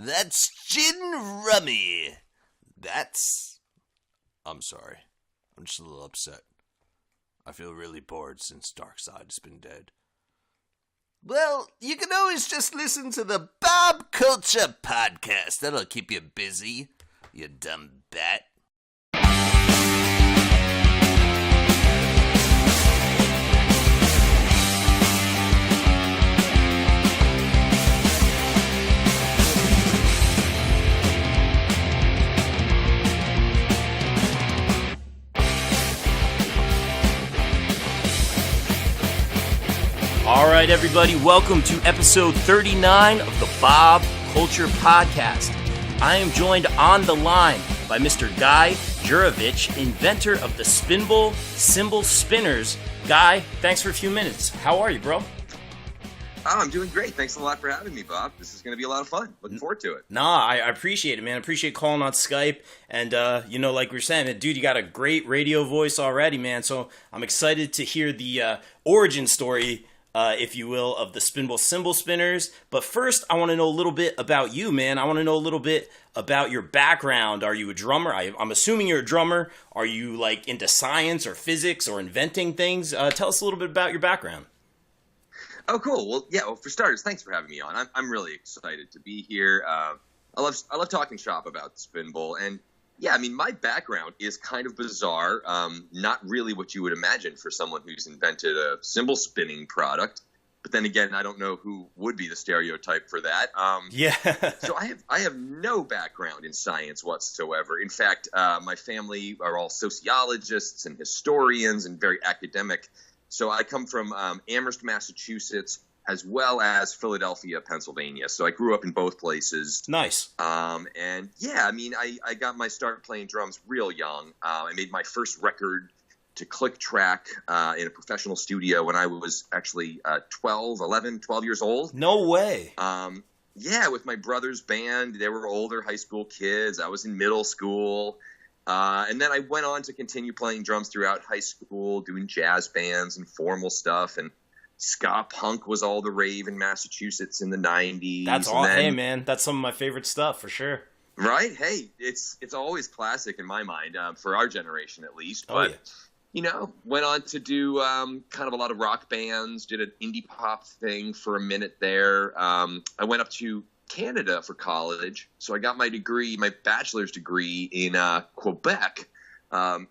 That's gin rummy. I'm sorry. I'm just a little upset. I feel really bored since Darkseid's been dead. Well, you can always just listen to the Bob Culture Podcast. That'll keep you busy, you dumb bat. All right, everybody, welcome to episode 39 of the Bob Culture Podcast. I am joined on the line by Mr. Guy Juravich, inventor of the Spinbal cymbal spinners. Guy, thanks for a few minutes. How are you, bro? I'm doing great. Thanks a lot for having me, Bob. This is going to be a lot of fun. Looking forward to it. Nah, I appreciate it, man. I appreciate calling on Skype. And, like we were saying, dude, you got a great radio voice already, man. So I'm excited to hear the origin story, if you will, of the Spinbal cymbal spinners. But first, I want to know a little bit about you, man. I want to know a little bit about your background. Are you a drummer? I'm assuming you're a drummer. Are you, like, into science or physics or inventing things? Tell us a little bit about your background. Oh, cool. Well, yeah. Well, for starters, thanks for having me on. I'm really excited to be here. I love talking shop about Spinbal, and yeah, I mean, my background is kind of bizarre. Not really what you would imagine for someone who's invented a cymbal spinning product. But then again, I don't know who would be the stereotype for that. Yeah. So I have no background in science whatsoever. In fact, my family are all sociologists and historians and very academic. So I come from Amherst, Massachusetts, as well as Philadelphia, Pennsylvania. So I grew up in both places. Nice. And yeah, I mean, I got my start playing drums real young. I made my first record to click track in a professional studio when I was actually 12 years old. No way. Yeah, with my brother's band. They were older high school kids. I was in middle school. And then I went on to continue playing drums throughout high school, doing jazz bands and formal stuff. And ska punk was all the rave in Massachusetts in the 90s. That's all. Hey, man, that's some of my favorite stuff for sure. Right? Hey, it's always classic in my mind, for our generation at least. But, went on to do kind of a lot of rock bands, did an indie pop thing for a minute there. I went up to Canada for college. So I got my bachelor's degree in Quebec,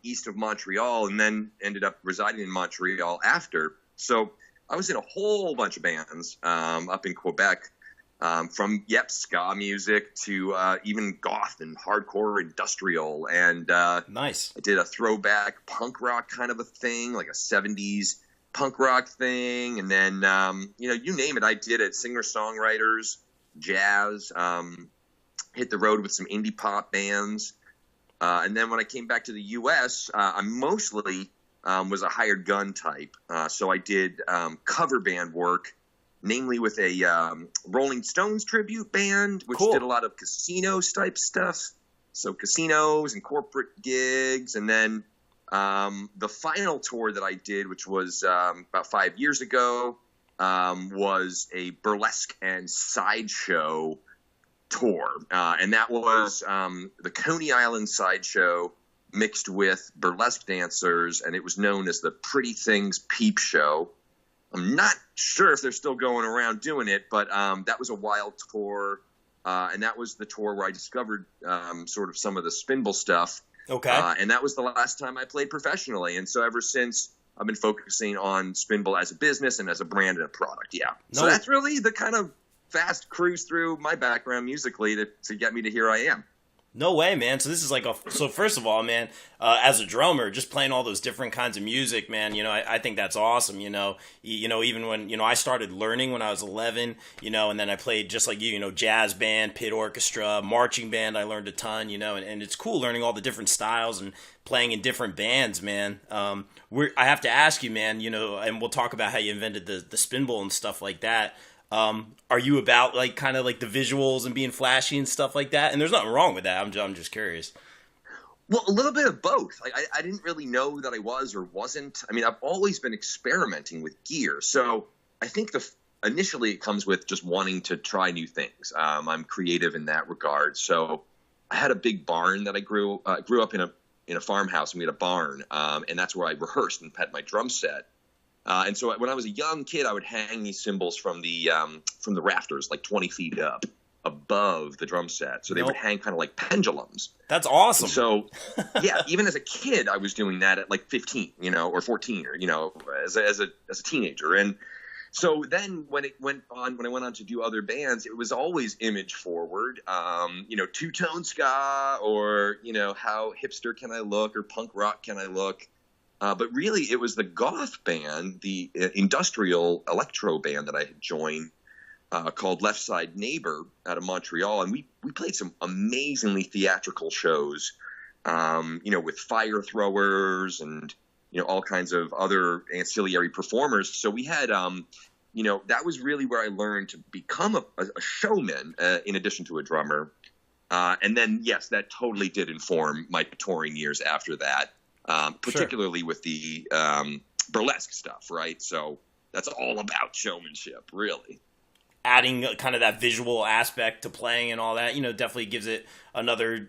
east of Montreal, and then ended up residing in Montreal after. So I was in a whole bunch of bands up in Quebec, from ska music to even goth and hardcore industrial. And nice. I did a throwback punk rock kind of a thing, like a 70s punk rock thing. And then, you name it, I did it. Singer-songwriters, jazz, hit the road with some indie pop bands. And then when I came back to the U.S., I mostly was a hired gun type. So I did cover band work, namely with a Rolling Stones tribute band, which did a lot of casinos type stuff. So casinos and corporate gigs. And then the final tour that I did, which was about 5 years ago, was a burlesque and sideshow tour. And that was the Coney Island sideshow mixed with burlesque dancers, and it was known as the Pretty Things Peep Show. I'm not sure if they're still going around doing it, but that was a wild tour, and that was the tour where I discovered sort of some of the Spinbal stuff. Okay. And that was the last time I played professionally, and so ever since, I've been focusing on Spinbal as a business and as a brand and a product, yeah. No. So that's really the kind of fast cruise through my background musically to get me to here I am. No way, man. So this is like so first of all, man, as a drummer, just playing all those different kinds of music, man, I think that's awesome, even when, I started learning when I was 11, and then I played just like you, jazz band, pit orchestra, marching band. I learned a ton, and it's cool learning all the different styles and playing in different bands, man. I have to ask you, man, and we'll talk about how you invented the Spinbal and stuff like that. Are you about like kind of like the visuals and being flashy and stuff like that? And there's nothing wrong with that. I'm just curious. Well, a little bit of both. Like I didn't really know that I was or wasn't. I mean, I've always been experimenting with gear. So I think initially it comes with just wanting to try new things. I'm creative in that regard. So I had a big barn that I grew up in a farmhouse, and we had a barn, and that's where I rehearsed and had my drum set. And so when I was a young kid, I would hang these cymbals from the rafters, like 20 feet up above the drum set. So they would hang kind of like pendulums. That's awesome. And so, yeah, even as a kid, I was doing that at like 15, or 14, or, as a teenager. And so then when I went on to do other bands, it was always image forward, two-tone ska, or, how hipster can I look, or punk rock can I look? But really, it was the goth band, the industrial electro band that I had joined, called Left Side Neighbor out of Montreal. And we played some amazingly theatrical shows, with fire throwers and, all kinds of other ancillary performers. So we had, that was really where I learned to become a showman, in addition to a drummer. And then, yes, that totally did inform my touring years after that. Particularly with the burlesque stuff, right? So that's all about showmanship, really. Adding kind of that visual aspect to playing and all that, definitely gives it another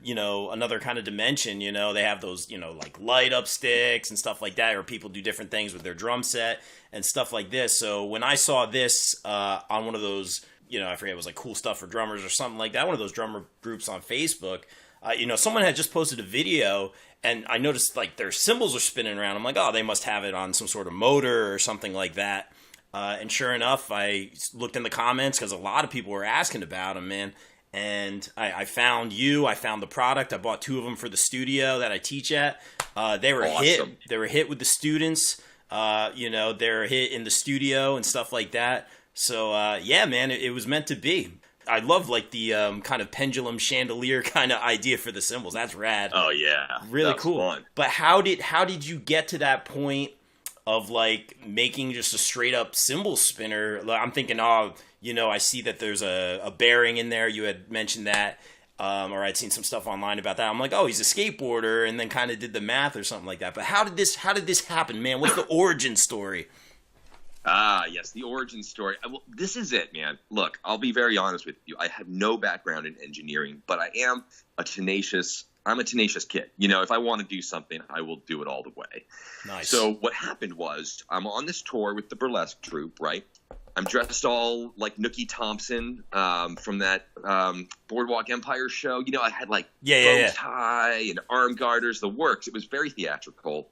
kind of dimension. They have those, like light up sticks and stuff like that, or people do different things with their drum set and stuff like this. So when I saw this on one of those, I forget, it was like Cool Stuff for Drummers or something like that, one of those drummer groups on Facebook, someone had just posted a video, and I noticed like their cymbals are spinning around. I'm like, oh, they must have it on some sort of motor or something like that. And sure enough, I looked in the comments because a lot of people were asking about them, man. And I found you. I found the product. I bought 2 of them for the studio that I teach at. They were awesome. hit. They were hit with the students. They're hit in the studio and stuff like that. So yeah, man, it was meant to be. I love like the kind of pendulum chandelier kind of idea for the cymbals. That's rad. Oh yeah, really cool. Fun. But how did you get to that point of like making just a straight up cymbal spinner? I'm thinking, I see that there's a bearing in there. You had mentioned that, or I'd seen some stuff online about that. I'm like, oh, he's a skateboarder, and then kind of did the math or something like that. But how did this happen, man? What's the origin story? Yes, the origin story. Well, this is it, man. Look, I'll be very honest with you. I have no background in engineering, but I am I'm a tenacious kid. If I want to do something, I will do it all the way. Nice. So what happened was I'm on this tour with the burlesque troupe, right? I'm dressed all like Nookie Thompson from that Boardwalk Empire show. I had like bow tie and arm garters, the works. It was very theatrical.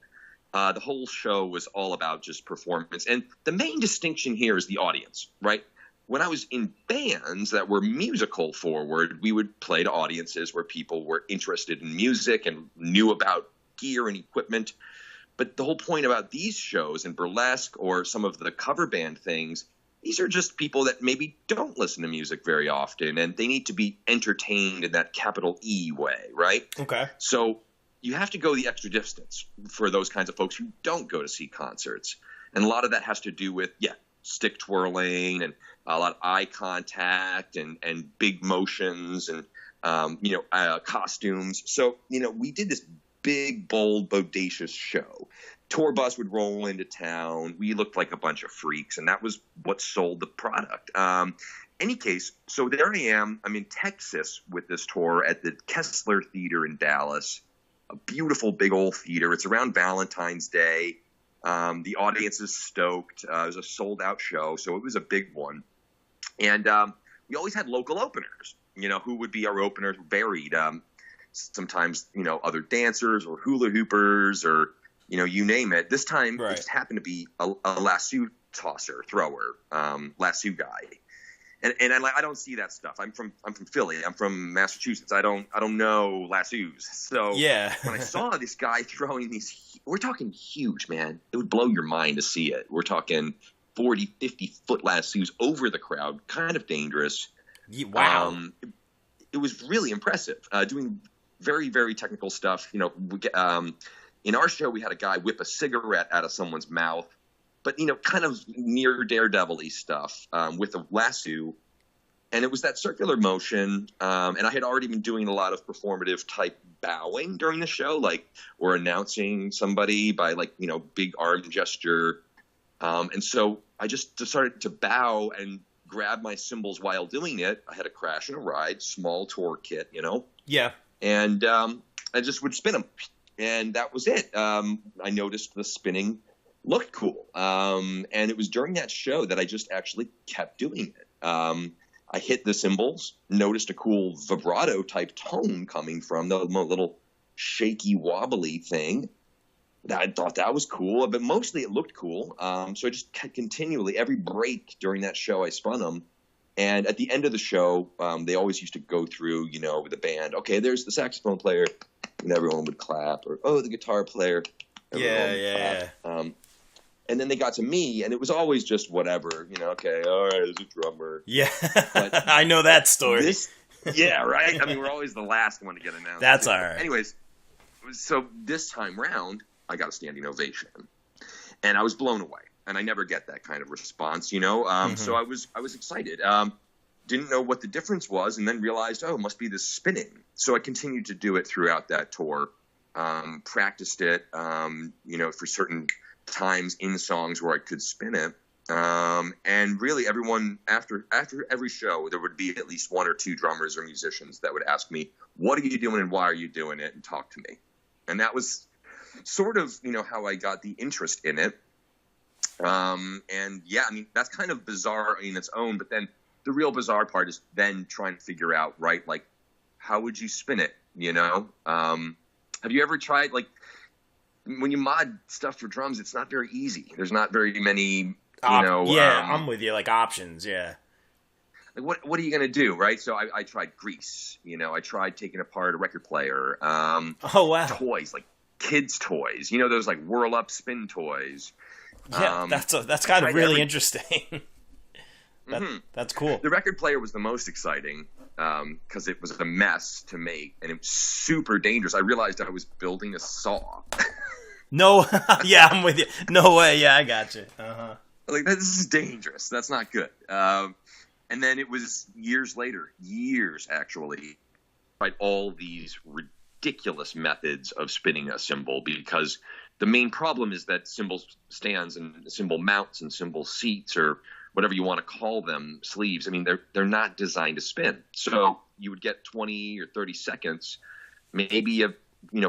The whole show was all about just performance. And the main distinction here is the audience, right? When I was in bands that were musical forward, we would play to audiences where people were interested in music and knew about gear and equipment. But the whole point about these shows in burlesque or some of the cover band things, these are just people that maybe don't listen to music very often, and they need to be entertained in that capital E way, right? Okay. So you have to go the extra distance for those kinds of folks who don't go to see concerts. And a lot of that has to do with, stick twirling and a lot of eye contact and big motions and, costumes. So, we did this big, bold, bodacious show. Tour bus would roll into town. We looked like a bunch of freaks, and that was what sold the product. Any case, so there I am. I'm in Texas with this tour at the Kessler Theater in Dallas. A beautiful big old theater. It's around Valentine's Day. The audience is stoked. It was a sold out show, so it was a big one. And we always had local openers, who would be our openers varied. Sometimes, other dancers or hula hoopers or, you name it. This time it just happened to be a lasso thrower, lasso guy. And I don't see that stuff. I'm from Philly. I'm from Massachusetts. I don't know lassos. So when I saw this guy throwing these, we're talking huge, man. It would blow your mind to see it. We're talking 40, 50 foot lassos over the crowd, kind of dangerous. Wow. It was really impressive. Doing very, very technical stuff. In our show, we had a guy whip a cigarette out of someone's mouth. But, kind of near Daredevil-y stuff with a lasso. And it was that circular motion. And I had already been doing a lot of performative type bowing during the show, or announcing somebody by big arm gesture. And so I just started to bow and grab my cymbals while doing it. I had a crash and a ride, small tour kit, Yeah. and I just would spin them, and that was it. I noticed the spinning looked cool, and it was during that show that I just actually kept doing it. I hit the cymbals, noticed a cool vibrato type tone coming from the little shaky wobbly thing. I thought that was cool, but mostly it looked cool. So I just continually, every break during that show, I spun them. And at the end of the show, they always used to go through, with the band. Okay, there's the saxophone player, and everyone would clap. Or, oh, the guitar player. Yeah. And then they got to me, and it was always just whatever. Okay, all right, there's a drummer. Yeah, But I know that story. Yeah, right? I mean, we're always the last one to get announced. That's all right. Anyways, so this time round, I got a standing ovation, and I was blown away. And I never get that kind of response, So I was excited. Didn't know what the difference was, and then realized, it must be the spinning. So I continued to do it throughout that tour. Practiced it, for certain times in songs where I could spin it. And really, everyone after every show, there would be at least one or two drummers or musicians that would ask me, "What are you doing and why are you doing it?" and talk to me. And that was sort of, how I got the interest in it. And yeah, I mean, that's kind of bizarre in its own, but then the real bizarre part is then trying to figure out, right, like, how would you spin it, Have you ever tried, like, when you mod stuff for drums, it's not very easy. There's not very many, I'm with you, like options, yeah. Like what are you going to do, right? So I tried grease, I tried taking apart a record player. Oh, wow. Toys, like kids' toys, those like whirl up spin toys. Yeah, that's kind of really interesting. That's cool. The record player was the most exciting because it was a mess to make, and it was super dangerous. I realized I was building a saw. No, yeah, I'm with you. No way, yeah, I got you. Like, this is dangerous. That's not good. And then it was years actually, tried all these ridiculous methods of spinning a cymbal, because the main problem is that cymbal stands and cymbal mounts and cymbal seats, or whatever you want to call them, sleeves, I mean, they're not designed to spin. So you would get 20 or 30 seconds, maybe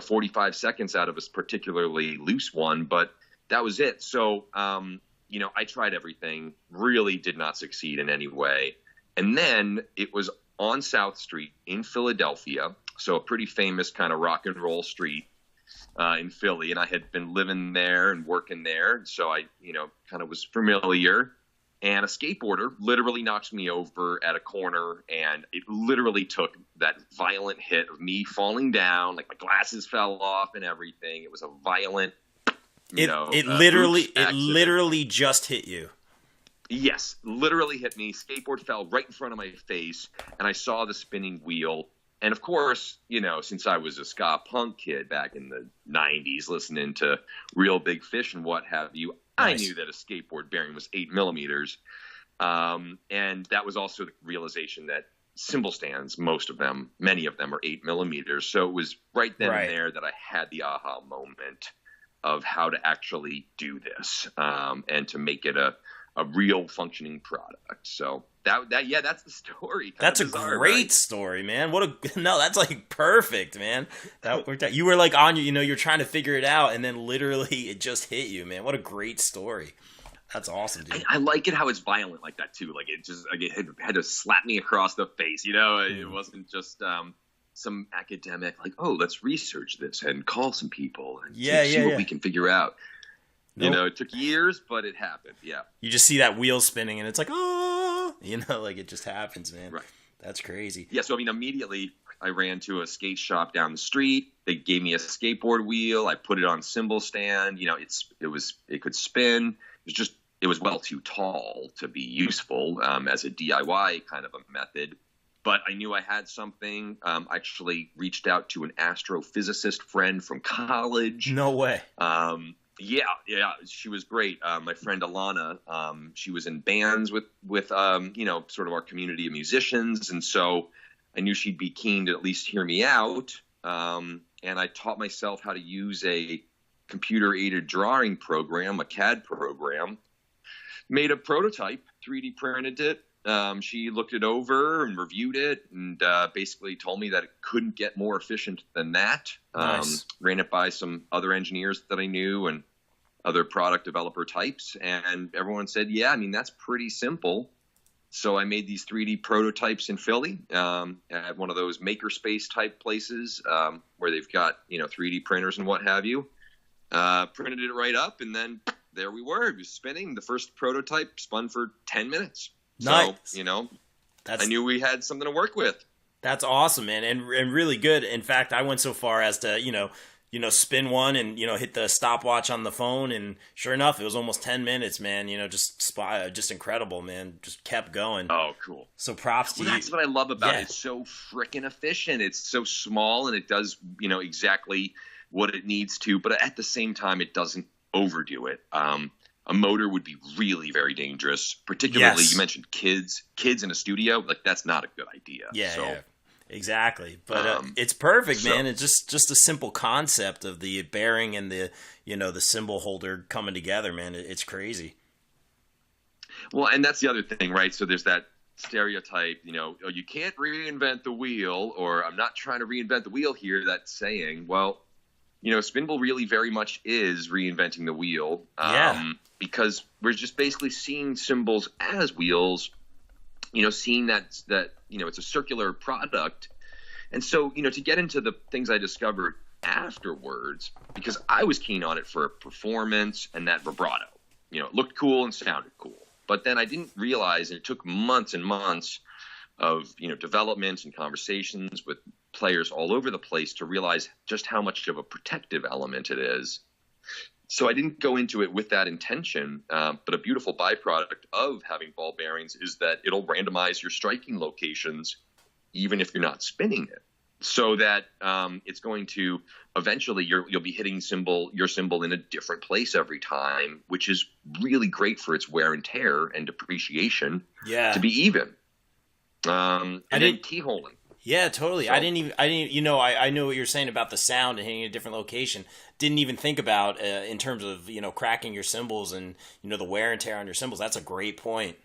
45 seconds out of a particularly loose one, but that was it. So, I tried everything, really did not succeed in any way. And then it was on South Street in Philadelphia, so a pretty famous kind of rock and roll street in Philly. And I had been living there and working there, so I, kind of was familiar. And a skateboarder literally knocks me over at a corner, and it literally took that violent hit of me falling down, like my glasses fell off and everything. It was a violent, it literally just hit you. Yes, literally hit me. Skateboard fell right in front of my face, and I saw the spinning wheel. And of course, since I was a ska punk kid back in the 90s, listening to Real Big Fish and what have you, nice. I knew that a skateboard bearing was 8 millimeters. And that was also the realization that cymbal stands, many of them are 8 millimeters. So it was right then and there that I had the aha moment of how to actually do this, and to make it a real functioning product. So that's the story. That's bizarre, a great story, man. That's like perfect, man. That worked out. You were like on you're trying to figure it out, and then literally it just hit you, man. What a great story. That's awesome, dude. I like it how it's violent like that too. Like, it just, like, it had to slap me across the face. It wasn't just some academic, like, let's research this and call some people and see what we can figure out. Nope. It took years, but it happened. Yeah. You just see that wheel spinning, and it's like, like it just happens, man. Right. That's crazy. Yeah. So, immediately I ran to a skate shop down the street. They gave me a skateboard wheel. I put it on cymbal stand. It could spin. It was well too tall to be useful as a DIY kind of a method. But I knew I had something. I actually reached out to an astrophysicist friend from college. No way. Yeah, she was great. My friend Alana, she was in bands with sort of our community of musicians, and so I knew she'd be keen to at least hear me out. And I taught myself how to use a computer-aided drawing program, a CAD program, made a prototype, 3D printed it. She looked it over and reviewed it, and basically told me that it couldn't get more efficient than that. Nice. Ran it by some other engineers that I knew and other product developer types, and everyone said, yeah, I mean, that's pretty simple. So I made these 3D prototypes in Philly at one of those makerspace type places where they've got, 3D printers and what have you. Printed it right up, and then there we were. It was spinning. The first prototype spun for 10 minutes. Nice. So, I knew we had something to work with. That's awesome, man, and really good. In fact, I went so far as to, spin one and, hit the stopwatch on the phone, and sure enough, it was almost 10 minutes, man. Just incredible, man. Just kept going. Oh, cool. So props to you. That's what I love about Yeah. it. It's so freaking efficient. It's so small, and it does, exactly what it needs to, but at the same time, it doesn't overdo it. A motor would be really very dangerous, particularly Yes. you mentioned kids in a studio. Like, that's not a good idea. Yeah, So, yeah. Exactly. But it's perfect, so- man. It's just a simple concept of the bearing and the cymbal holder coming together, man. It's crazy. Well, and that's the other thing, right? So there's that stereotype, oh, you can't reinvent the wheel, or I'm not trying to reinvent the wheel here, that saying. Well, Spinbal really very much is reinventing the wheel. Yeah. Because we're just basically seeing cymbals as wheels, seeing that it's a circular product. And so, to get into the things I discovered afterwards, because I was keen on it for performance and that vibrato. It looked cool and sounded cool. But then I didn't realize, and it took months and months of, development and conversations with players all over the place to realize just how much of a protective element it is. So I didn't go into it with that intention, but a beautiful byproduct of having ball bearings is that it'll randomize your striking locations, even if you're not spinning it, so that it's going to eventually you'll be hitting your cymbal in a different place every time, which is really great for its wear and tear and depreciation. Yeah. To be even. And then keyholing. Yeah, totally. So- I didn't, I know what you're saying about the sound and hitting a different location. Didn't even think about in terms of, cracking your cymbals and, the wear and tear on your cymbals. That's a great point.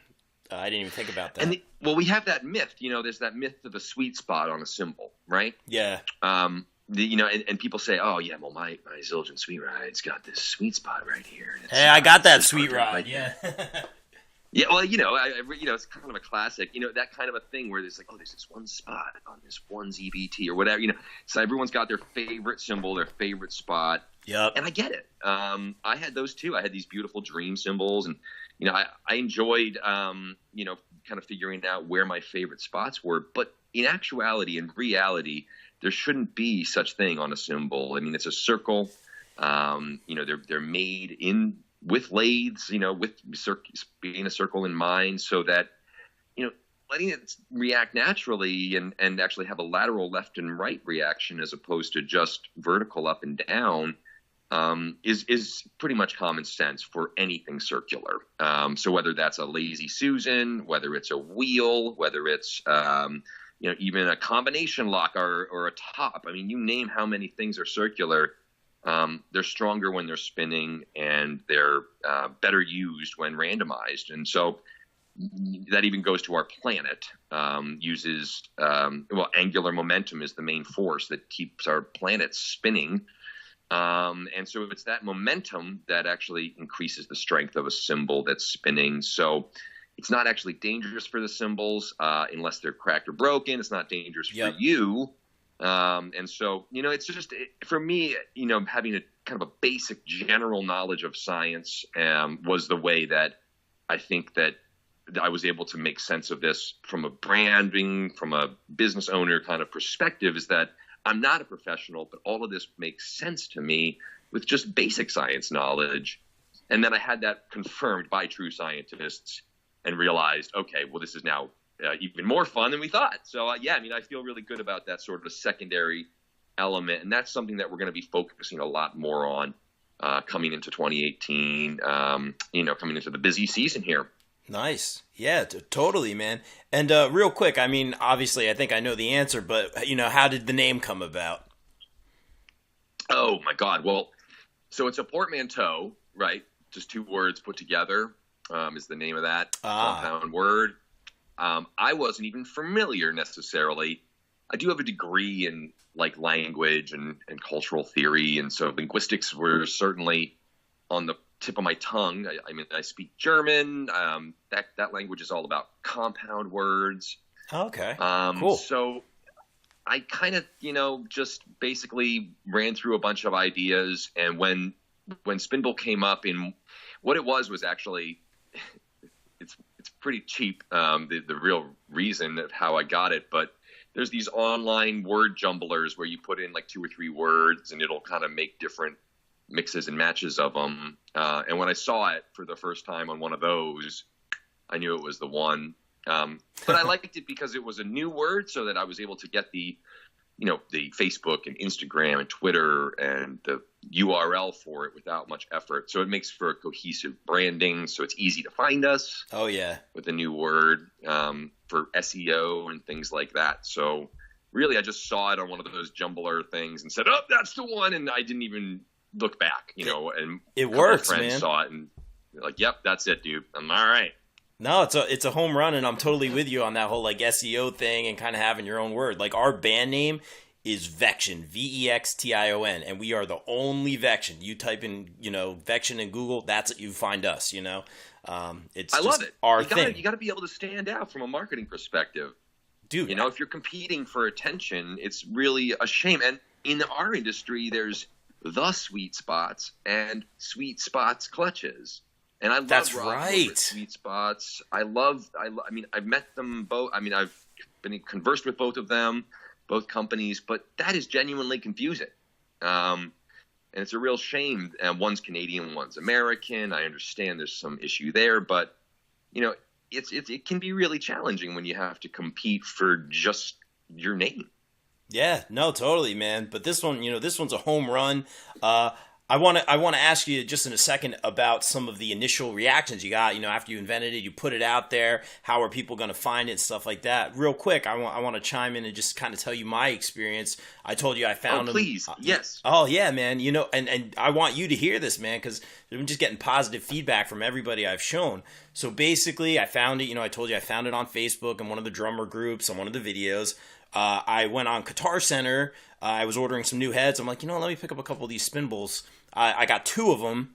I didn't even think about that. And we have that myth, there's that myth of the sweet spot on a cymbal, right? Yeah. And people say, oh yeah, well my Zildjian Sweet Ride's got this sweet spot right here. And Hey, I got that it's sweet right ride. there. Yeah. Yeah, well, it's kind of a classic, that kind of a thing where there's like, oh, there's this one spot on this one ZBT or whatever, so everyone's got their favorite cymbal, their favorite spot. Yep. And I get it. I had those too. I had these beautiful dream cymbals, and, I enjoyed, kind of figuring out where my favorite spots were. But in actuality, in reality, there shouldn't be such thing on a cymbal. I mean, it's a circle. They're made with lathes, with being a circle in mind, so that, letting it react naturally and actually have a lateral left and right reaction as opposed to just vertical up and down is pretty much common sense for anything circular. So whether that's a Lazy Susan, whether it's a wheel, whether it's even a combination lock or a top. I mean, you name how many things are circular. They're stronger when they're spinning, and they're better used when randomized. And so that even goes to our planet. Uses angular momentum is the main force that keeps our planet spinning. And so it's that momentum that actually increases the strength of a cymbal that's spinning. So it's not actually dangerous for the cymbals unless they're cracked or broken. It's not dangerous for you. And so, it's just, for me, having a kind of a basic general knowledge of science was the way that I think that I was able to make sense of this from a branding, from a business owner kind of perspective, is that I'm not a professional, but all of this makes sense to me with just basic science knowledge. And then I had that confirmed by true scientists and realized, okay, well, this is now even more fun than we thought. So, I feel really good about that sort of secondary element. And that's something that we're going to be focusing a lot more on coming into 2018, coming into the busy season here. Nice. Yeah, totally, man. And real quick, I mean, obviously, I think I know the answer, but, how did the name come about? Oh, my God. Well, so it's a portmanteau, right? Just two words put together. is the name of that Ah. compound word. I wasn't even familiar necessarily. I do have a degree in like language and cultural theory, and so linguistics were certainly on the tip of my tongue. I mean, I speak German. That language is all about compound words. Okay. Cool. So I kind of, just basically ran through a bunch of ideas, and when Spinbal came up, in what it was actually it's pretty cheap. The real reason of how I got it, but there's these online word jumblers where you put in like 2 or 3 words, and it'll kind of make different mixes and matches of them. And when I saw it for the first time on one of those, I knew it was the one. But I liked it because it was a new word, so that I was able to get the Facebook and Instagram and Twitter and the URL for it without much effort. So it makes for a cohesive branding. So it's easy to find us. Oh yeah. With a new word, for SEO and things like that. So really, I just saw it on one of those jumbler things and said, "Oh, that's the one," and I didn't even look back. And it a couple works, of friends man. saw it and they're like, "Yep, that's it, dude. I'm all right." No, it's a home run, and I'm totally with you on that whole like SEO thing and kind of having your own word. Like our band name is Vection, Vextion, and we are the only Vection. You type in, Vection in Google, that's it. You find us. It's I just love it. our You thing. got to be able to stand out from a marketing perspective. Dude, If you're competing for attention, it's really a shame. And in our industry, there's the Sweet Spots and Sweet Spots clutches. And I love That's Rob right. over at Sweet Spots. I mean, I've met them both. I mean, I've been conversed with both of them, both companies, but that is genuinely confusing. And it's a real shame. One's Canadian, one's American. I understand there's some issue there, but it can be really challenging when you have to compete for just your name. Yeah, no, totally, man. But this one, this one's a home run. I want to ask you just in a second about some of the initial reactions you got. After you invented it, you put it out there. How are people going to find it and stuff like that? Real quick, I want to chime in and just kind of tell you my experience. I told you I found them. Please, yes. Oh yeah, man. And I want you to hear this, man, because I'm just getting positive feedback from everybody I've shown. So basically, I found it. I told you I found it on Facebook in one of the drummer groups on one of the videos. I went on Guitar Center. I was ordering some new heads. I'm like, let me pick up a couple of these Spinbals. I got 2 of them.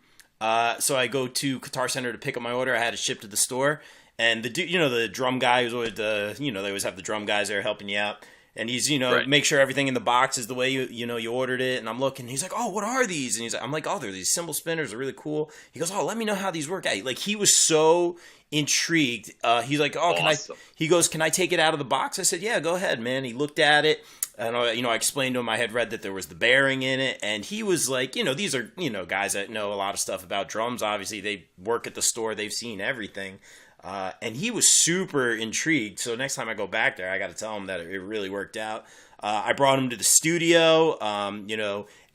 So I go to Guitar Center to pick up my order. I had it shipped to the store. And the drum guy who's always they always have the drum guys there helping you out. And he's, Right. make sure everything in the box is the way you ordered it. And I'm looking, he's like, "Oh, what are these?" And I'm like, "Oh, they're these cymbal spinners. They're really cool." He goes, "Oh, let me know how these work." Like, he was so intrigued. He's like, "Oh, Awesome. Can I take it out of the box?" I said, "Yeah, go ahead, man." He looked at it. And, I explained to him I had read that there was the bearing in it. And he was like, these are, guys that know a lot of stuff about drums. Obviously, they work at the store. They've seen everything. And he was super intrigued. So next time I go back there, I got to tell him that it really worked out. I brought him to the studio.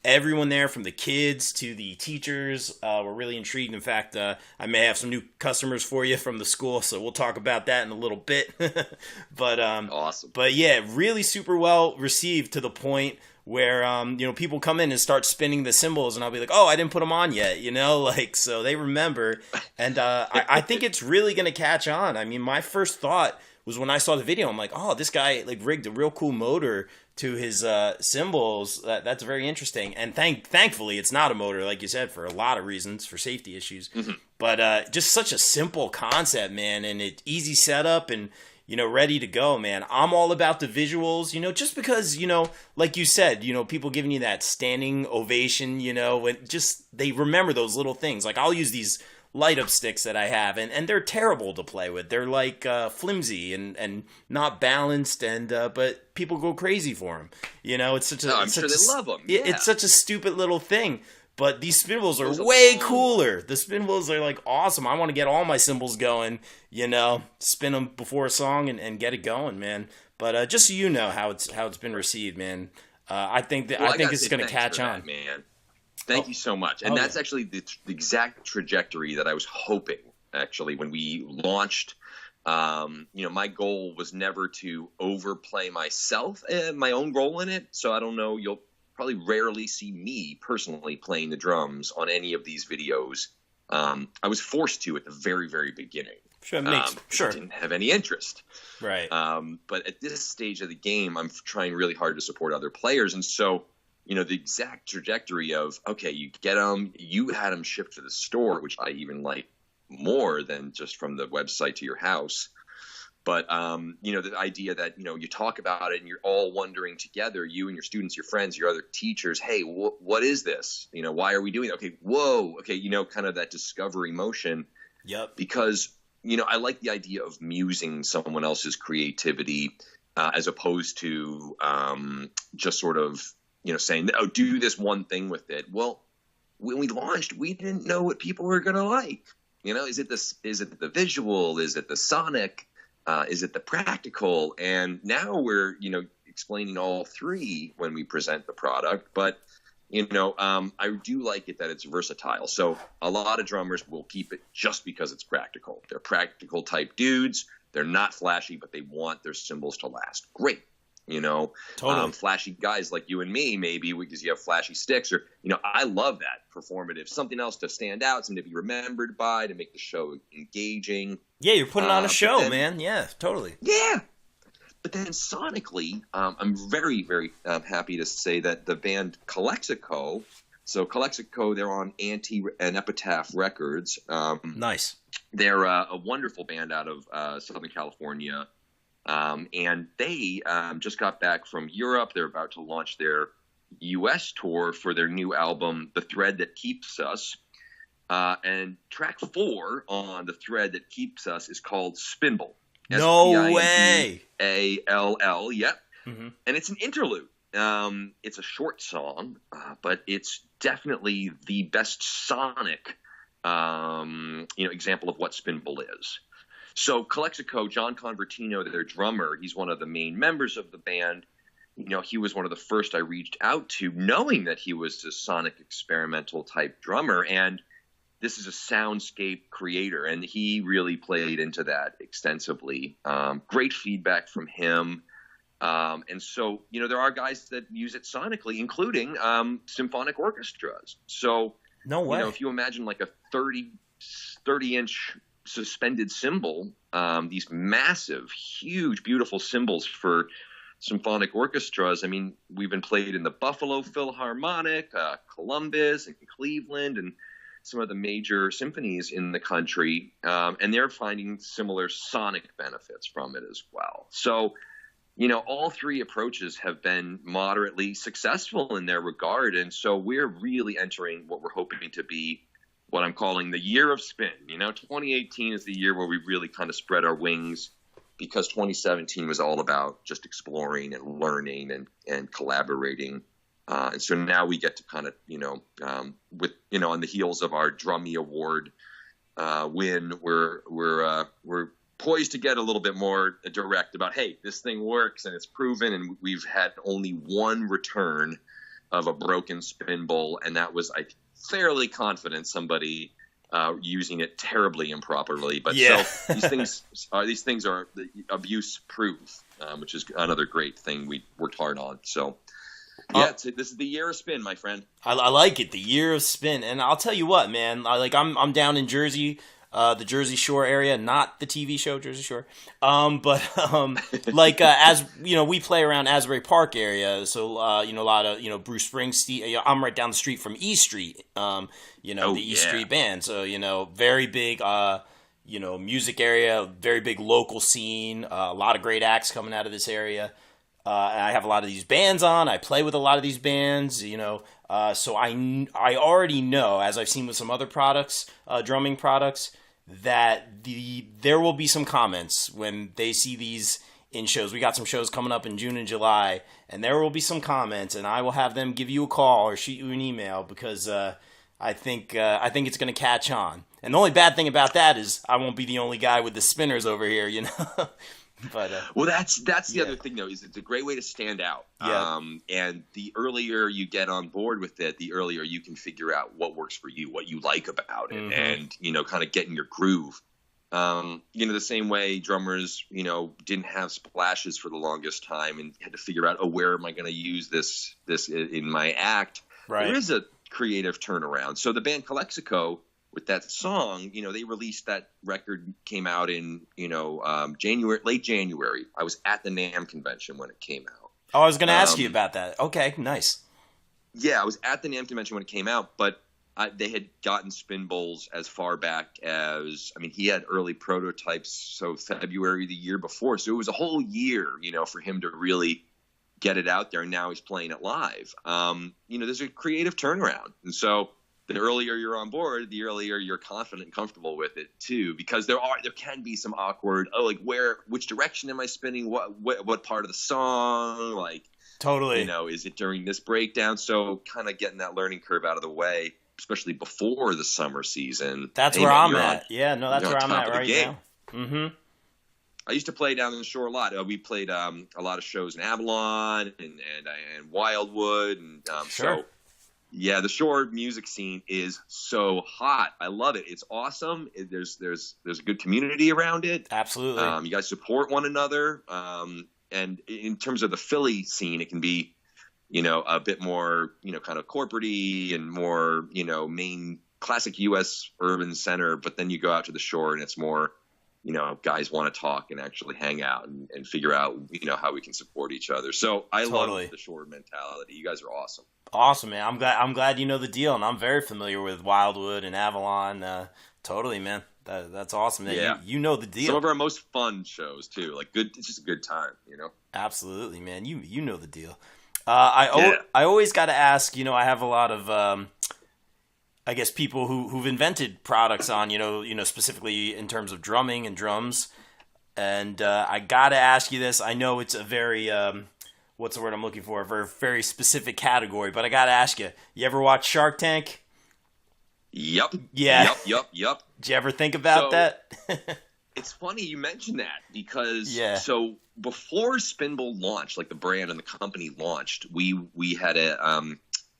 Everyone there, from the kids to the teachers, were really intrigued. In fact, I may have some new customers for you from the school, so we'll talk about that in a little bit. But Awesome. But yeah, really super well received, to the point where people come in and start spinning the cymbals, and I'll be like, "Oh, I didn't put them on yet," so they remember, and I think it's really gonna catch on. I mean, my first thought was when I saw the video, I'm like, "Oh, this guy rigged a real cool motor to his cymbals. That's very interesting." And thankfully, it's not a motor, like you said, for a lot of reasons, for safety issues. Mm-hmm. But just such a simple concept, man, and it easy setup and ready to go, man. I'm all about the visuals, just because like you said, people giving you that standing ovation, when just they remember those little things. Like, I'll use these light up sticks that I have, and they're terrible to play with. They're like flimsy and not balanced, and but people go crazy for them. It's such a I'm sure they love them. Yeah. It's such a stupid little thing. But these Spinbals are Those are way fun. cooler. The Spinbals are awesome. I want to get all my cymbals going, spin them before a song and get it going, man. But just so you know how it's been received, man. I think it's going to catch on, that, man. Thank you so much. And that's actually the exact trajectory that I was hoping, actually, when we launched. My goal was never to overplay myself, my own role in it. So I don't know, you'll probably rarely see me personally playing the drums on any of these videos. I was forced to at the very, very beginning. Sure, I didn't have any interest. Right. But at this stage of the game, I'm trying really hard to support other players. And so, the exact trajectory of, okay, you get them, you had them shipped to the store, which I even like more than just from the website to your house. But, the idea that, you talk about it and you're all wondering together, you and your students, your friends, your other teachers, hey, what is this? Why are we doing it? Okay, whoa. Okay, kind of that discovery motion. Yep. Because, I like the idea of musing someone else's creativity as opposed to just sort of, saying, oh, do this one thing with it. Well, when we launched, we didn't know what people were going to like. Is it the visual? Is it the sonic? Is it the practical? And now we're, explaining all three when we present the product. But, I do like it that it's versatile. So a lot of drummers will keep it just because it's practical. They're practical type dudes. They're not flashy, but they want their cymbals to last. Great. Totally. Flashy guys like you and me, maybe because you have flashy sticks or, I love that performative, something else to stand out, something to be remembered by, to make the show engaging. Yeah, you're putting on a show, man. Yeah, totally. Yeah. But then sonically, I'm very, very happy to say that the band Calexico, they're on Anti and Epitaph Records. Nice. They're a wonderful band out of Southern California. And they just got back from Europe. They're about to launch their U.S. tour for their new album, The Thread That Keeps Us. And track 4 on The Thread That Keeps Us is called Spinbal. No way. Spinball, yep. Mm-hmm. And it's an interlude. It's a short song, but it's definitely the best sonic, example of what Spinbal is. So Calexico, John Convertino, their drummer, he's one of the main members of the band. He was one of the first I reached out to, knowing that he was a sonic experimental type drummer. And this is a soundscape creator, and he really played into that extensively. Great feedback from him. And so, there are guys that use it sonically, including symphonic orchestras. So, no way. If you imagine like a 30-inch suspended cymbal, these massive, huge, beautiful cymbals for symphonic orchestras. I mean, we've been played in the Buffalo Philharmonic, Columbus, and Cleveland, and some of the major symphonies in the country, and they're finding similar sonic benefits from it as well. So, all three approaches have been moderately successful in their regard, and so we're really entering what we're hoping to be what I'm calling the year of spin. 2018 is the year where we really kind of spread our wings, because 2017 was all about just exploring and learning and collaborating. And so now we get to kind of, with, on the heels of our Drummy Award win, we're poised to get a little bit more direct about, hey, this thing works and it's proven. And we've had only one return of a broken Spinbal, and that was, I'm fairly confident, somebody using it terribly improperly. But yeah. So these things are abuse proof, which is another great thing we worked hard on. So. Yeah, this is the year of spin, my friend. I like it, the year of spin, and I'll tell you what, man. I'm down in Jersey, the Jersey Shore area, not the TV show Jersey Shore, but as we play around Asbury Park area, so a lot of Bruce Springsteen. I'm right down the street from E Street, the E Street band, so very big, music area, very big local scene, a lot of great acts coming out of this area. I have a lot of these bands on. I play with a lot of these bands, so I already know, as I've seen with some other products, drumming products, that there will be some comments when they see these in shows. We got some shows coming up in June and July, and there will be some comments, and I will have them give you a call or shoot you an email, because I think it's going to catch on. And the only bad thing about that is I won't be the only guy with the spinners over here, But well, that's the other thing, though, is it's a great way to stand out. Yeah. And the earlier you get on board with it, the earlier you can figure out what works for you, what you like about it, mm-hmm. and kind of get in your groove. The same way drummers, didn't have splashes for the longest time and had to figure out, where am I going to use this in my act? Right. There is a creative turnaround. So the band Calexico, with that song, they released that record, came out in, late January. I was at the NAMM convention when it came out. Oh, I was going to ask you about that. Okay, nice. Yeah, I was at the NAMM convention when it came out, but they had gotten Spinballs as far back as, he had early prototypes, so February the year before. So it was a whole year, for him to really get it out there, and now he's playing it live. There's a creative turnaround. And so the earlier you're on board, the earlier you're confident and comfortable with it too, because there can be some awkward, which direction am I spinning? What part of the song? Like, totally. Is it during this breakdown? So kind of getting that learning curve out of the way, especially before the summer season. That's where I'm at. Yeah, no, that's where I'm at right now. Mm-hmm. I used to play down in the shore a lot. We played a lot of shows in Avalon and Wildwood, and sure. So yeah, the shore music scene is so hot. I love it. It's awesome. There's a good community around it. Absolutely. You guys support one another. And in terms of the Philly scene, it can be, a bit more, kind of corporate-y and more, main classic U.S. urban center. But then you go out to the shore and it's more, guys want to talk and actually hang out and figure out, how we can support each other. So I love the shore mentality. You guys are awesome. Awesome, man. I'm glad you know the deal, and I'm very familiar with Wildwood and Avalon. Totally, man. That's awesome. Yeah. You know the deal. Some of our most fun shows too. Like it's just a good time, Absolutely, man. You know the deal. I always got to ask. I have a lot of I guess people who've invented products on specifically in terms of drumming and drums, and I got to ask you this. I know it's a very what's the word I'm looking for? A very, very specific category, but I got to ask you. You ever watch Shark Tank? Yep. Yeah. Yep. Did you ever think about that? It's funny you mentioned that because so before Spinbal launched, like the brand and the company launched, we had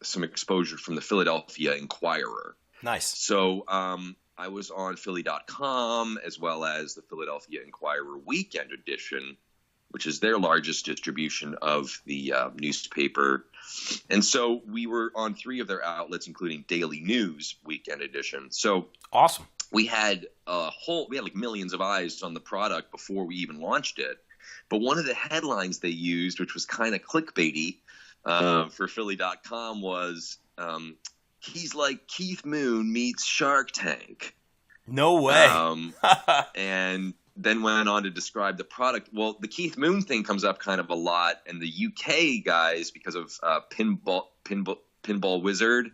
some exposure from the Philadelphia Inquirer. Nice. So I was on Philly.com as well as the Philadelphia Inquirer Weekend Edition, which is their largest distribution of the newspaper. And so we were on 3 of their outlets, including Daily News Weekend Edition. So awesome. We had like millions of eyes on the product before we even launched it. But one of the headlines they used, which was kind of clickbaity for Philly.com, was he's like Keith Moon meets Shark Tank. No way. And then went on to describe the product. Well, the Keith Moon thing comes up kind of a lot, and the UK guys, because of Pinball Wizard.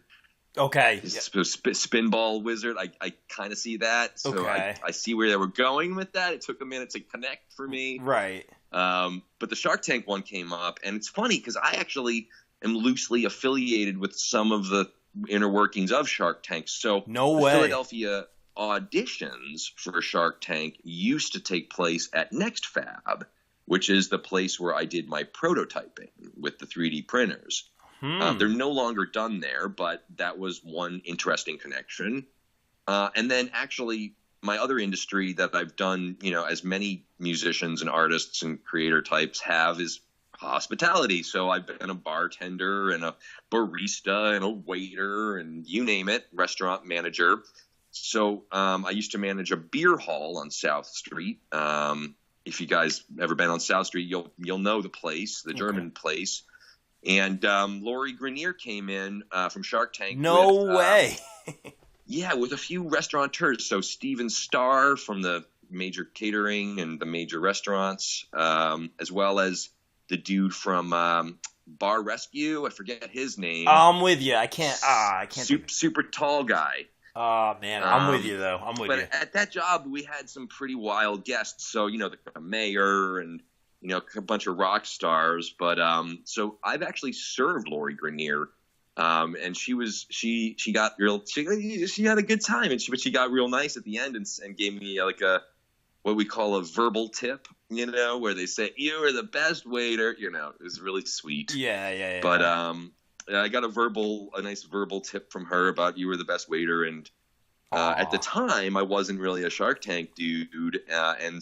Okay. Spinball Wizard. I kind of see that. So okay. I see where they were going with that. It took a minute to connect for me. Right. But the Shark Tank one came up, and it's funny because I actually am loosely affiliated with some of the inner workings of Shark Tank. So no way. Philadelphia auditions for Shark Tank used to take place at Next Fab, which is the place where I did my prototyping with the 3D printers. They're no longer done there, but that was one interesting connection. And then actually my other industry that I've done, as many musicians and artists and creator types have, is hospitality. So I've been a bartender and a barista and a waiter and you name it, restaurant manager. So I used to manage a beer hall on South Street. If you guys ever been on South Street, you'll know the place, the German place. And Lori Grenier came in from Shark Tank. No way. Yeah, with a few restaurateurs. So Steven Starr from the major catering and the major restaurants, as well as the dude from Bar Rescue. I forget his name. I'm with you. I can't. Super tall guy. Oh, man. I'm with you, though. I'm with you. But at that job, we had some pretty wild guests. So, the mayor and, a bunch of rock stars. But so I've actually served Lori Grenier. And she got she had a good time. But she got real nice at the end and gave me like what we call a verbal tip, where they say, "You are the best waiter." It was really sweet. Yeah. But I got a nice verbal tip from her about you were the best waiter. And at the time, I wasn't really a Shark Tank dude. And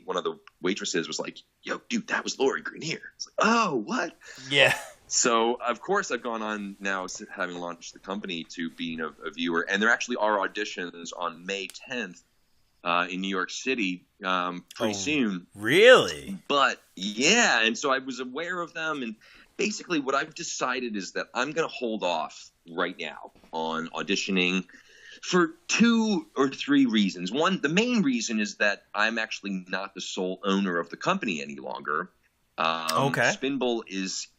one of the waitresses was like, "Yo, dude, that was Lori Grenier." I was like, "Oh, what?" Yeah. So, of course, I've gone on now, having launched the company, to being a viewer. And there actually are auditions on May 10th in New York City pretty soon. Really? But, yeah, and so I was aware of them. And basically what I've decided is that I'm going to hold off right now on auditioning for 2 or 3 reasons. One, the main reason is that I'm actually not the sole owner of the company any longer. Okay. Spinbal is...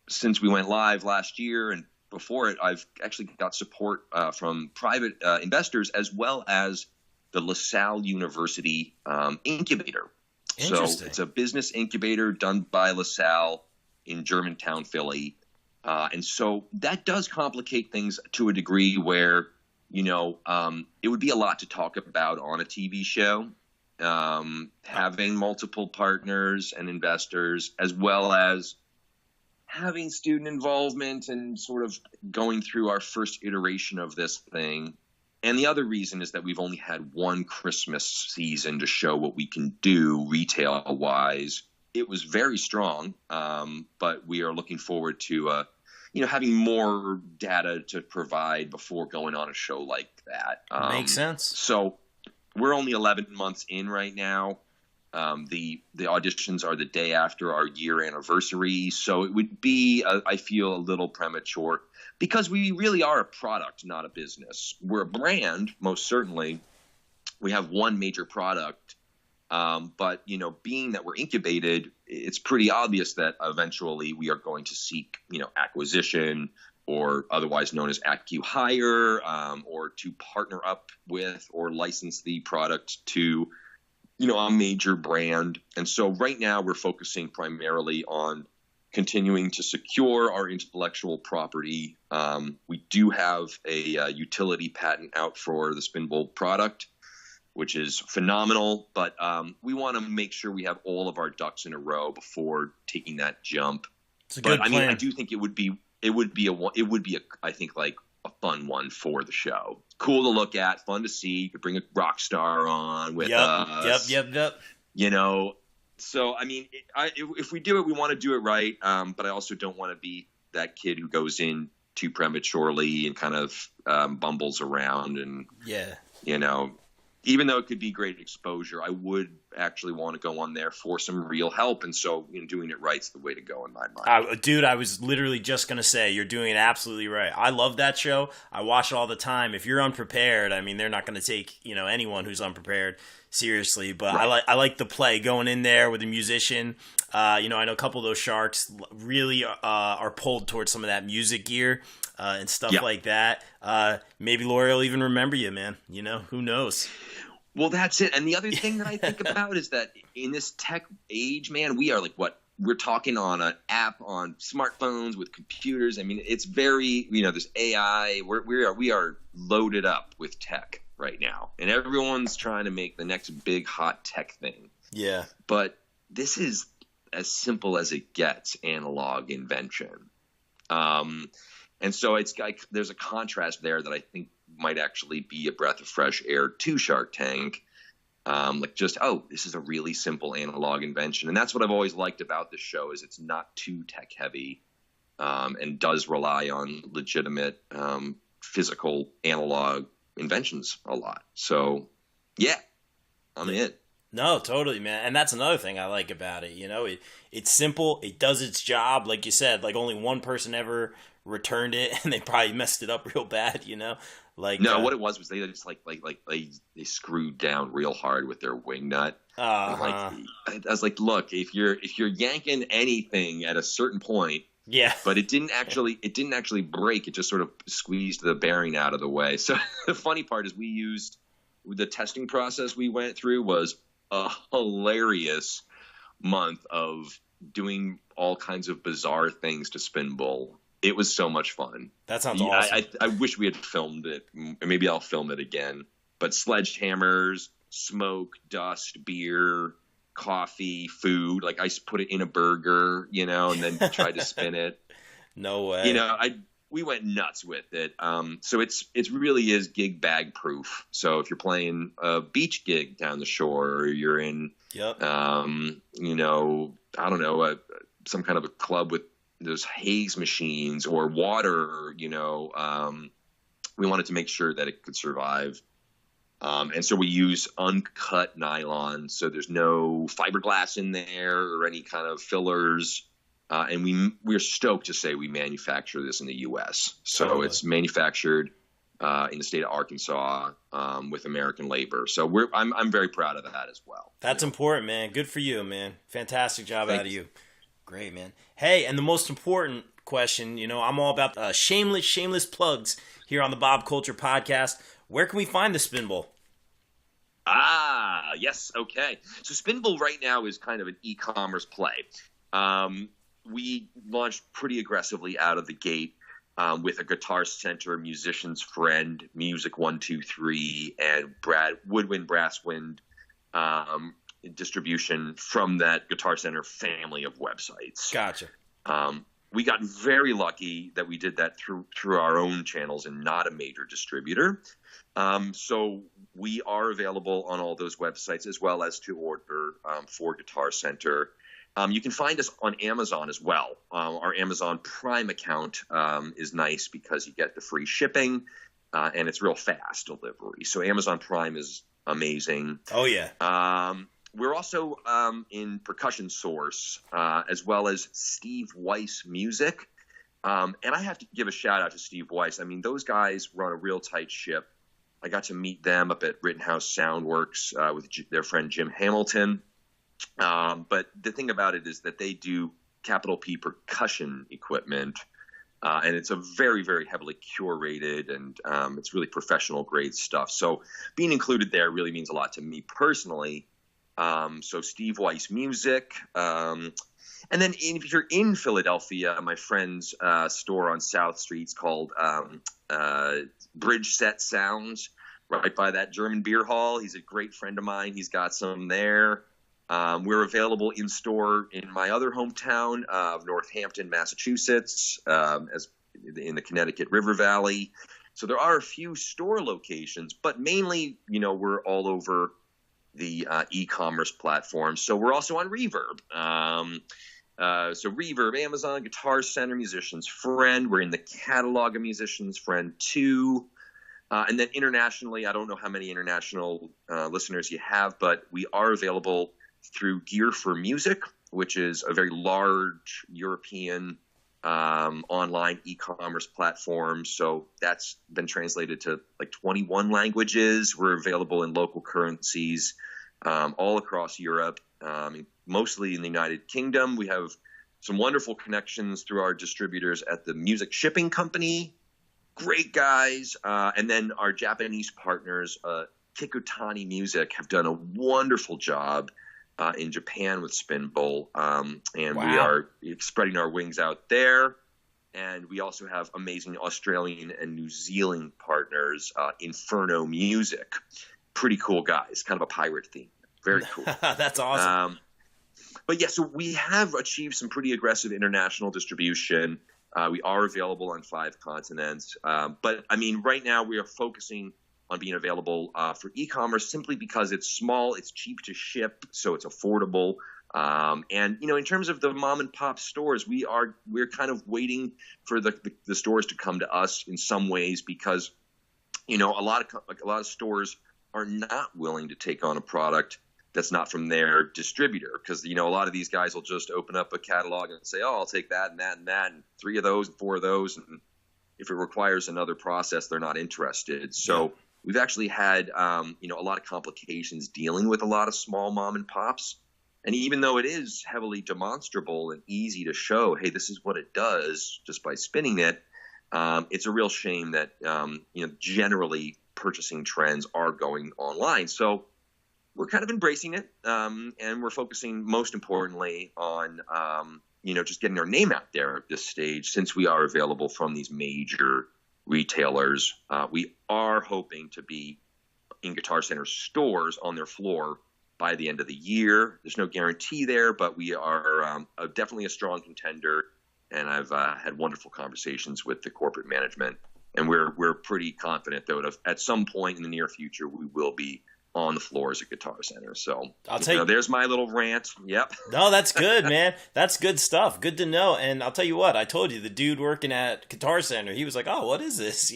since we went live last year and before it, I've actually got support from private investors as well as the LaSalle University incubator. So it's a business incubator done by LaSalle in Germantown, Philly. And so that does complicate things to a degree where, it would be a lot to talk about on a TV show. Having multiple partners and investors, as well as having student involvement and sort of going through our first iteration of this thing. And the other reason is that we've only had one Christmas season to show what we can do retail wise. It was very strong, but we are looking forward to having more data to provide before going on a show like that. Makes sense. So we're only 11 months in right now. The auditions are the day after our year anniversary. So it would be, I feel, a little premature because we really are a product, not a business. We're a brand, most certainly. We have one major product. But, being that we're incubated, it's pretty obvious that eventually we are going to seek, acquisition, or otherwise known as acqui-hire, or to partner up with or license the product to, a major brand. And so right now we're focusing primarily on continuing to secure our intellectual property. We do have a utility patent out for the Spinbal product, which is phenomenal, but we want to make sure we have all of our ducks in a row before taking that jump. It's a good plan. I mean, I do think it would be I think like a fun one for the show. Cool to look at, fun to see. You could bring a rock star on with us. Yep. So I mean, if we do it, we want to do it right. But I also don't want to be that kid who goes in too prematurely and kind of bumbles around and even though it could be great exposure, I would actually want to go on there for some real help. And so, doing it right's the way to go in my mind. Dude, I was literally just going to say, you're doing it absolutely right. I love that show. I watch it all the time. If you're unprepared, I mean, they're not going to take, anyone who's unprepared seriously. But right. I like the play going in there with a musician. I know a couple of those sharks really are pulled towards some of that music gear and stuff like that. Maybe Lori will even remember you, man. Who knows? Well, that's it. And the other thing that I think about is that in this tech age, man, we are like we're talking on an app on smartphones with computers. I mean, it's very, there's AI. We are loaded up with tech right now, and everyone's trying to make the next big hot tech thing. Yeah. But this is as simple as it gets, analog invention. And so it's like there's a contrast there that I think might actually be a breath of fresh air to Shark Tank. This is a really simple analog invention. And that's what I've always liked about this show is it's not too tech heavy and does rely on legitimate physical analog inventions a lot. So, yeah, I'm in. No, totally, man. And that's another thing I like about it. It's simple. It does its job. Like you said, like only one person ever returned it and they probably messed it up real bad, what it was they just they screwed down real hard with their wing nut. I was like, look, if you're yanking anything at a certain point, but it didn't actually break. It just sort of squeezed the bearing out of the way. So the funny part is the testing process we went through was a hilarious month of doing all kinds of bizarre things to Spinbal. It was so much fun. That sounds awesome. I wish we had filmed it. Maybe I'll film it again. But sledgehammers, smoke, dust, beer, coffee, food. Like I put it in a burger, and then tried to spin it. No way. We went nuts with it. So it really is gig bag proof. So if you're playing a beach gig down the shore, or you're in, I don't know, some kind of a club with those haze machines or water, we wanted to make sure that it could survive. And so we use uncut nylon, so there's no fiberglass in there or any kind of fillers. And we're stoked to say we manufacture this in the U.S. So Totally. It's manufactured in the state of Arkansas with American labor. So I'm very proud of that as well. That's important, man. Good for you, man. Fantastic job Thanks. out of you. Great, man. Hey, and the most important question, I'm all about shameless plugs here on the Bob Culture Podcast. Where can we find the Spinbal? Yes. Okay. So Spinbal right now is kind of an e-commerce play. We launched pretty aggressively out of the gate with a Guitar Center, Musician's Friend, Music 123, and Woodwind Brasswind distribution from that Guitar Center family of websites. Gotcha. We got very lucky that we did that through our own channels and not a major distributor. So we are available on all those websites as well as to order for Guitar Center. You can find us on Amazon as well. Our Amazon Prime account is nice because you get the free shipping and it's real fast delivery. So Amazon Prime is amazing. Oh, yeah. We're also in Percussion Source as well as Steve Weiss Music. And I have to give a shout out to Steve Weiss. I mean, those guys run a real tight ship. I got to meet them up at Rittenhouse Soundworks with their friend Jim Hamilton. But the thing about it is that they do capital P percussion equipment. And it's a very, very heavily curated and it's really professional grade stuff. So being included there really means a lot to me personally. So Steve Weiss Music. And then if you're in Philadelphia, my friend's store on South Street is called Bridge Set Sounds, right by that German beer hall. He's a great friend of mine. He's got some there. We're available in store in my other hometown of Northampton, Massachusetts, as in the Connecticut River Valley. So there are a few store locations, but mainly, we're all over the e-commerce platforms. So we're also on Reverb. So Reverb, Amazon, Guitar Center, Musician's Friend. We're in the catalog of Musician's Friend too. And then internationally, I don't know how many international listeners you have, but we are available through Gear for Music, which is a very large European online e-commerce platform. So that's been translated to like 21 languages. We're available in local currencies all across Europe, mostly in the United Kingdom. We have some wonderful connections through our distributors at the Music Shipping Company. Great guys. And then our Japanese partners, Kikutani Music, have done a wonderful job in Japan with Spinbal, and Wow. we are spreading our wings out there. And we also have amazing Australian and New Zealand partners, Inferno Music. Pretty cool guys, kind of a pirate theme. Very cool. That's awesome. But yeah, so we have achieved some pretty aggressive international distribution. We are available on 5 continents. But I mean, right now we are focusing on being available for e-commerce simply because it's small, it's cheap to ship, so it's affordable. And in terms of the mom and pop stores, we're kind of waiting for the stores to come to us in some ways because a lot of stores are not willing to take on a product that's not from their distributor because a lot of these guys will just open up a catalog and say, oh, I'll take that and that and that and 3 of those and 4 of those, and if it requires another process, they're not interested. So we've actually had a lot of complications dealing with a lot of small mom and pops. And even though it is heavily demonstrable and easy to show, hey, this is what it does just by spinning it, it's a real shame that generally purchasing trends are going online. So we're kind of embracing it, and we're focusing most importantly on just getting our name out there at this stage. Since we are available from these major retailers, we are hoping to be in Guitar Center stores on their floor by the end of the year. There's no guarantee there, but we are definitely a strong contender, and I've had wonderful conversations with the corporate management, and we're pretty confident, though, at some point in the near future, we will be on the floors at Guitar Center. So I'll tell you, there's my little rant. Yep. No, that's good, man. That's good stuff. Good to know. And I'll tell you what, I told you, the dude working at Guitar Center, he was like, oh, what is this?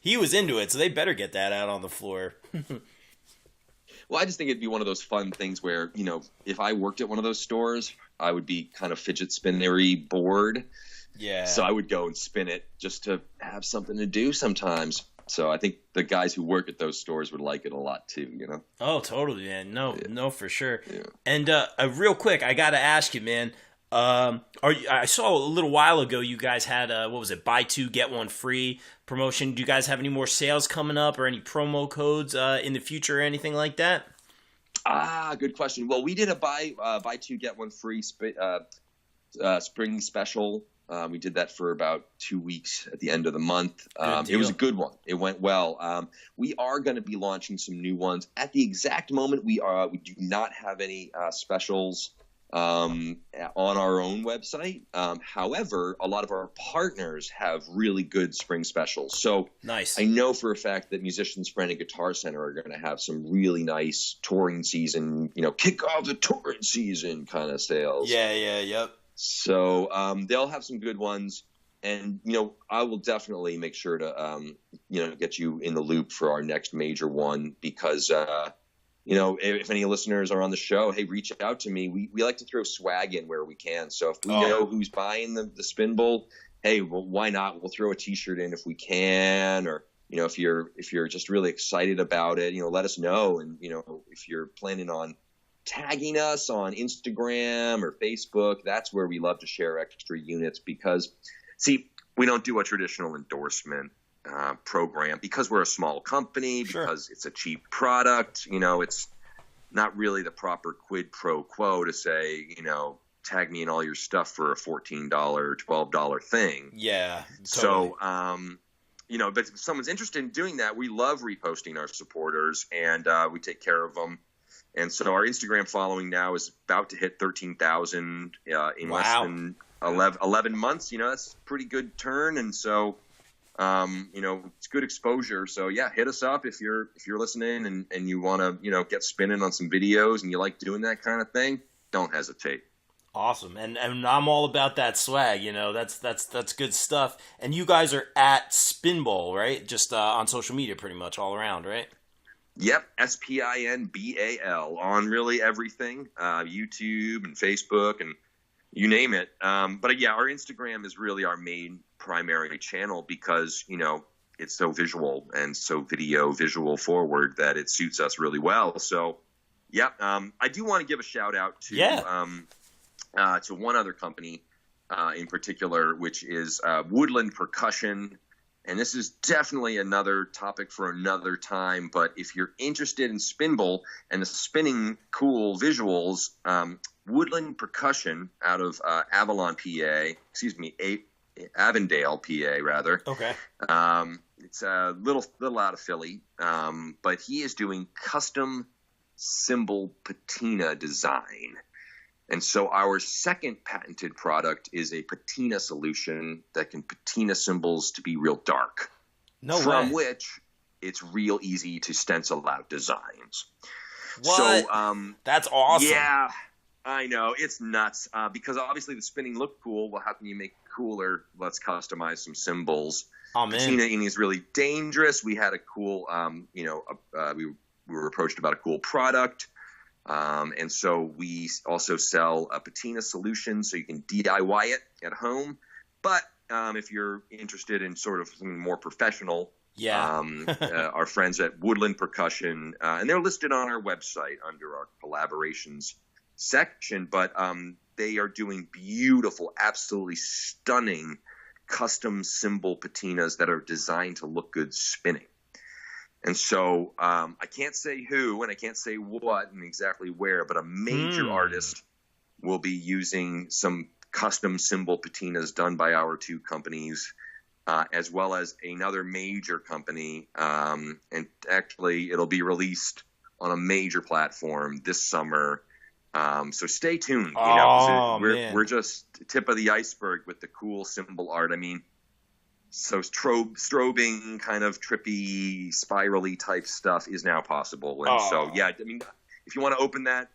He was into it, so they better get that out on the floor. Well, I just think it'd be one of those fun things where, if I worked at one of those stores, I would be kind of fidget spinnery bored. Yeah. So I would go and spin it just to have something to do sometimes. So I think the guys who work at those stores would like it a lot too, Oh, totally, man. No, for sure. Yeah. And real quick, I got to ask you, man. I saw a little while ago you guys had what was it, buy two get one free promotion. Do you guys have any more sales coming up or any promo codes in the future or anything like that? Good question. Well, we did a buy two get one free spring special. We did that for about 2 weeks at the end of the month. It was a good one. It went well. We are going to be launching some new ones. At the exact moment, we do not have any specials on our own website. However, a lot of our partners have really good spring specials. So nice. I know for a fact that Musicians Friend and Guitar Center are going to have some really nice touring season, kick off the touring season kind of sales. Yep. So they'll have some good ones, and I will definitely make sure to get you in the loop for our next major one because if any listeners are on the show, hey, reach out to me. We like to throw swag in where we can. So if we know who's buying the Spinbal, hey, well, why not? We'll throw a T-shirt in if we can, or if you're just really excited about it, let us know. And if you're planning on tagging us on Instagram or Facebook, that's where we love to share extra units because, see, we don't do a traditional endorsement program because we're a small company, because it's a cheap product. It's not really the proper quid pro quo to say, tag me in all your stuff for a $14, $12 thing. Yeah. Totally. So, but if someone's interested in doing that, we love reposting our supporters and we take care of them. And so our Instagram following now is about to hit 13,000 in less than 11 months. That's a pretty good turn. And so, it's good exposure. So yeah, hit us up if you're listening and you want to, get spinning on some videos and you like doing that kind of thing. Don't hesitate. Awesome. And I'm all about that swag, that's good stuff. And you guys are at Spinbal, right? Just on social media pretty much all around, right? Yep, Spinbal on really everything, YouTube and Facebook and you name it. But yeah, our Instagram is really our main primary channel because, it's so visual and so visual forward that it suits us really well. So, yeah, I do want to give a shout out to one other company in particular, which is Woodland Percussion. And this is definitely another topic for another time. But if you're interested in Spinbal and the spinning cool visuals, Woodland Percussion out of Avondale, PA, rather. Okay. It's a little out of Philly, but he is doing custom cymbal patina design. And so our second patented product is a patina solution that can patina cymbals to be real dark. From which it's real easy to stencil out designs. What? So, that's awesome. Yeah, I know. It's nuts. Because obviously the spinning looked cool. Well, how can you make it cooler? Let's customize some cymbals. Oh, man. Patinaing is really dangerous. We had a cool, we were approached about a cool product. And so we also sell a patina solution so you can DIY it at home. But if you're interested in sort of something more professional, our friends at Woodland Percussion, and they're listed on our website under our collaborations section, but they are doing beautiful, absolutely stunning custom cymbal patinas that are designed to look good spinning. And so I can't say who and I can't say what and exactly where, but a major artist will be using some custom cymbal patinas done by our two companies, as well as another major company. And actually, it'll be released on a major platform this summer. So stay tuned. We're just tip of the iceberg with the cool cymbal art. I mean, So strobing, kind of trippy, spirally type stuff is now possible. And so, yeah, I mean, if you want to open that,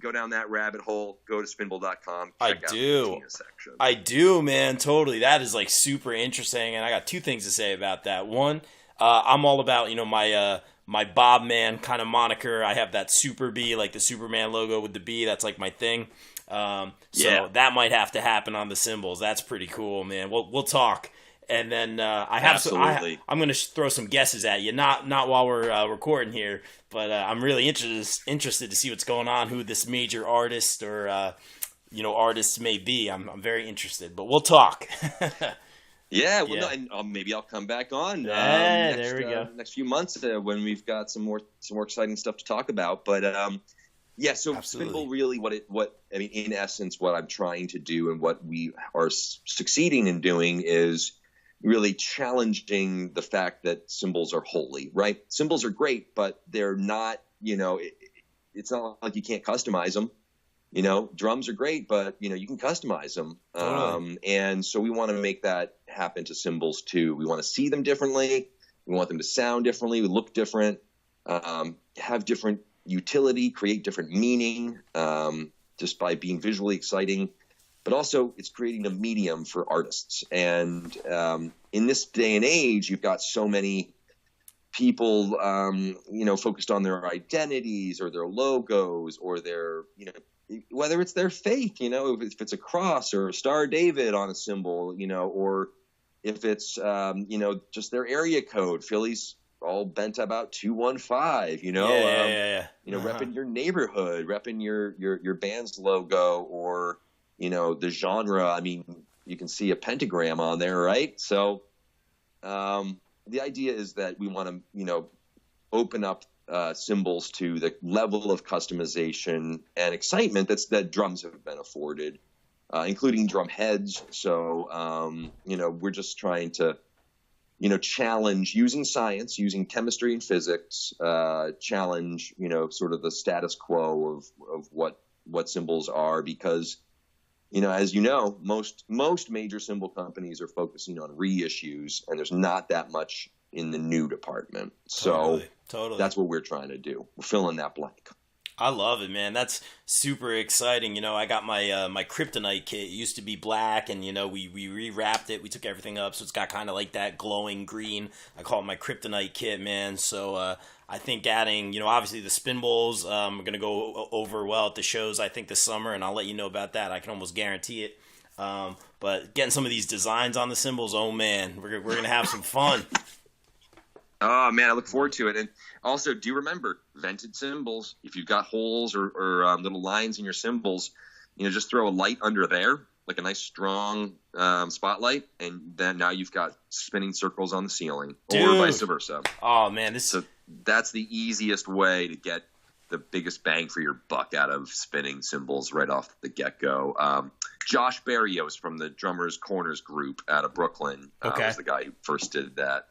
go down that rabbit hole, go to spinbal.com. Check out the Tina section. I do, man. Totally. That is like super interesting. And I got two things to say about that. One, I'm all about, my Bob Man kind of moniker. I have that Super B, like the Superman logo with the B. That's like my thing. So that might have to happen on the cymbals. That's pretty cool, man. We'll talk. And then I'm going to throw some guesses at you. Not while we're recording here, but I'm really interested to see what's going on. Who this major artist or artists may be. I'm very interested. But we'll talk. Yeah, well, no, and maybe I'll come back on. There we go. Next few months when we've got some more exciting stuff to talk about. But so Spinbal really, in essence, what I'm trying to do and what we are succeeding in doing is really challenging the fact that cymbals are holy, right? Cymbals are great, but they're not. It's not like you can't customize them. Drums are great, but you can customize them. Totally. And so we want to make that happen to cymbals too. We want to see them differently. We want them to sound differently, look different, have different utility, create different meaning, just by being visually exciting. But also it's creating a medium for artists. And in this day and age, you've got so many people, focused on their identities or their logos or their, whether it's their faith, if it's a cross or a Star of David on a cymbal, or if it's, just their area code. Philly's all bent about 215, repping your neighborhood, repping your band's logo or, the genre. I mean, you can see a pentagram on there, right? So the idea is that we want to, open up cymbals to the level of customization and excitement that drums have been afforded, including drum heads. So, we're just trying to, challenge using science, using chemistry and physics, challenge, sort of the status quo of what cymbals are, because, as most major cymbal companies are focusing on reissues, and there's not that much in the new department. So Totally. That's what we're trying to do. We're filling that blank. I love it, man. That's super exciting. I got my my Kryptonite kit. It used to be black, and we rewrapped it. We took everything up, so it's got kind of like that glowing green. I call it my Kryptonite kit, man. So I think adding, obviously the Spinbals are going to go over well at the shows, I think, this summer, and I'll let you know about that. I can almost guarantee it. But getting some of these designs on the cymbals, oh man, we're going to have some fun. Oh, man, I look forward to it. And also, do remember, vented cymbals. If you've got holes or little lines in your cymbals, just throw a light under there, like a nice strong spotlight, and then now you've got spinning circles on the ceiling, or vice versa. Oh, man. So that's the easiest way to get the biggest bang for your buck out of spinning cymbals right off the get-go. Josh Barrios from the Drummers Corners group out of Brooklyn was the guy who first did that.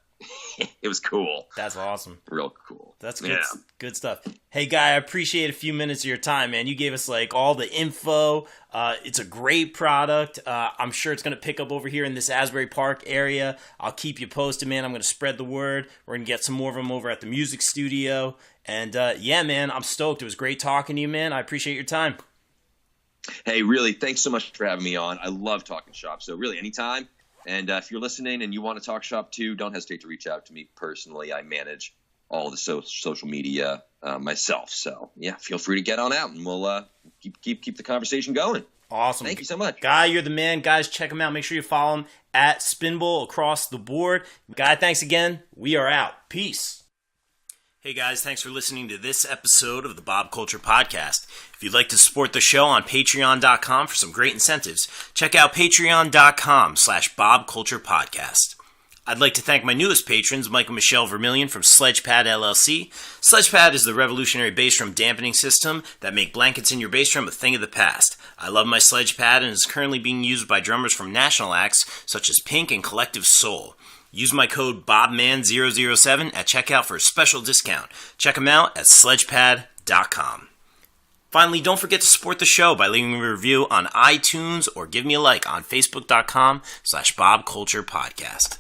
It was cool. That's awesome. Real cool. That's good. Yeah. Good stuff. Hey, Guy, I appreciate a few minutes of your time, man. You gave us like all the info. It's a great product. I'm sure it's going to pick up over here in this Asbury Park area. I'll keep you posted, man. I'm going to spread the word. We're going to get some more of them over at the music studio. And man, I'm stoked. It was great talking to you, man. I appreciate your time. Hey, really, thanks so much for having me on. I love talking shop. So really, anytime. And if you're listening and you want to talk shop too, don't hesitate to reach out to me personally. I manage all the social media myself. So yeah, feel free to get on out, and we'll keep the conversation going. Awesome. Thank you so much. Guy, you're the man. Guys, check him out. Make sure you follow him at Spinbal across the board. Guy, thanks again. We are out. Peace. Hey guys, thanks for listening to this episode of the Bob Culture Podcast. If you'd like to support the show on patreon.com for some great incentives, check out patreon.com/Bob Culture Podcast. I'd like to thank my newest patrons, Mike and Michelle Vermillion from Sledgepad LLC. Sledgepad is the revolutionary bass drum dampening system that make blankets in your bass drum a thing of the past. I love my Sledgepad and is currently being used by drummers from national acts such as Pink and Collective Soul. Use my code BOBMAN007 at checkout for a special discount. Check them out at sledgepad.com. Finally, don't forget to support the show by leaving a review on iTunes or give me a like on facebook.com/BobCulturePodcast.